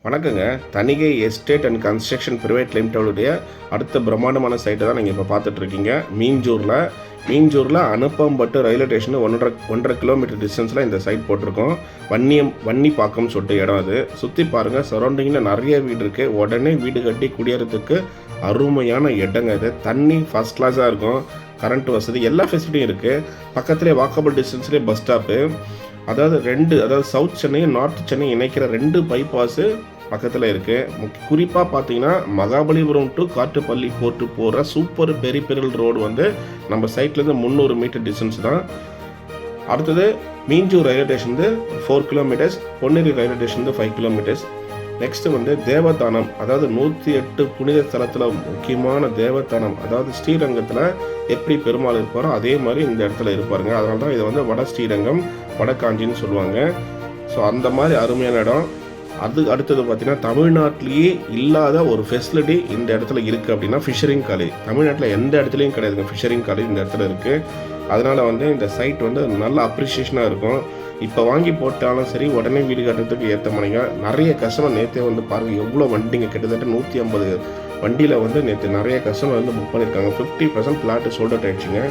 வணக்கங்க. Thanigai estate and construction private லிமிடெடுடைய அடுத்த பிரம்மாண்டமான சைட்டை தான் நீங்கள் இப்போ பார்த்துட்ருக்கீங்க. மீஞ்சூரில் அனுப்பம்பட்டு ரயில்வே ஸ்டேஷன் 1.5 கிலோமீட்டர் டிஸ்டன்ஸில் இந்த சைட் போட்டிருக்கோம். வன்னிப்பாக்கம்னு சொல்லிட்டு இடம் அது. சுற்றி பாருங்கள், சரௌண்டிங்கில் நிறைய வீடு இருக்குது. உடனே வீடு கட்டி குடியேறதுக்கு அருமையான இடங்க இது. தண்ணி ஃபஸ்ட் கிளாஸாக இருக்கும். கரண்ட் வசதி எல்லா ஃபெசிலிட்டியும் இருக்குது. பக்கத்துலேயே வாக்கபிள் டிஸ்டன்ஸ்லேயே பஸ் ஸ்டாப்பு. அதாவது சவுத் சென்னை நார்த் சென்னை இணைக்கிற 2 பைபாஸு பக்கத்தில் இருக்குது. குறிப்பாக பார்த்தீங்கன்னா மகாபலிபுரம் டு காட்டுப்பள்ளி போர்ட்டு போகிற சூப்பர் பெரிபெரல் ரோடு வந்து நம்ம சைட்லேருந்து 300 மீட்டர் டிஸ்டன்ஸ் தான். அடுத்தது Minjur railway station 4 kilometres, Ponneri railway station 5 kilometres. Next வந்து தேவதானம், அதாவது 108 புனித ஸ்தலத்தில் முக்கியமான தேவதானம், அதாவது ஸ்ரீரங்கத்தில் எப்படி பெருமாள் இருப்பாரோ அதே மாதிரி இந்த இடத்துல இருப்பாருங்க. அதனால தான் இதை வந்து வட ஸ்ரீரங்கம் வடகாஞ்சின்னு சொல்லுவாங்க. ஸோ அந்த மாதிரி அருமையான இடம். அடுத்தது பார்த்தீங்கன்னா தமிழ்நாட்டிலேயே இல்லாத ஒரு ஃபெசிலிட்டி இந்த இடத்துல இருக்குது அப்படின்னா ஃபிஷரிங் காலேஜ். தமிழ்நாட்டில் எந்த இடத்துலையும் கிடையாதுங்க ஃபிஷரிங் காலேஜ் இந்த இடத்துல இருக்குது. அதனால் வந்து இந்த சைட் வந்து நல்ல அப்ரிஷியேஷனாக இருக்கும். இப்போ வாங்கி போட்டாலும் சரி, உடனே வீடு கட்டுறதுக்கு ஏற்ற மணிங்க. நிறைய கஸ்டமர் நேற்றே வந்து பாருங்கள் எவ்வளோ வண்டிங்க, கிட்டத்தட்ட 150 வண்டியில் வந்து நேற்று நிறைய கஸ்டமர் வந்து புக் பண்ணியிருக்காங்க. 50% பிளாட்டு சோல்ட் அவுட் ஆகிடுச்சிங்க.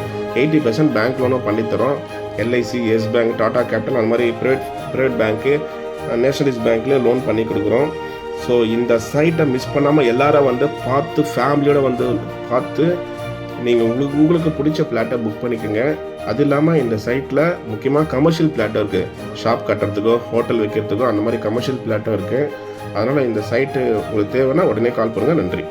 80% பேங்க் லோனும் பண்ணித்தரோம். LIC, Yes Bank, Tata Capital, அந்த மாதிரி ப்ரைவேட் பேங்க்கு, நேஷனலிஸ்ட் பேங்க்லேயே லோன் பண்ணி கொடுக்குறோம். ஸோ இந்த சைட்டை மிஸ் பண்ணாமல் எல்லாரும் வந்து பார்த்து ஃபேமிலியோடு வந்து பார்த்து நீங்கள் உங்களுக்கு பிடிச்ச பிளாட்டை புக் பண்ணிக்கோங்க. அது இல்லாமல் இந்த சைட்டில் முக்கியமாக கமர்ஷியல் பிளாட்டும் இருக்குது. ஷாப் கட்டுறதுக்கோ ஹோட்டல் வைக்கிறதுக்கோ அந்த மாதிரி கமர்ஷியல் பிளாட்டும் இருக்குது. அதனால் இந்த சைட்டு உங்களுக்கு தேவைன்னா உடனே கால் பண்ணுங்கள். நன்றி.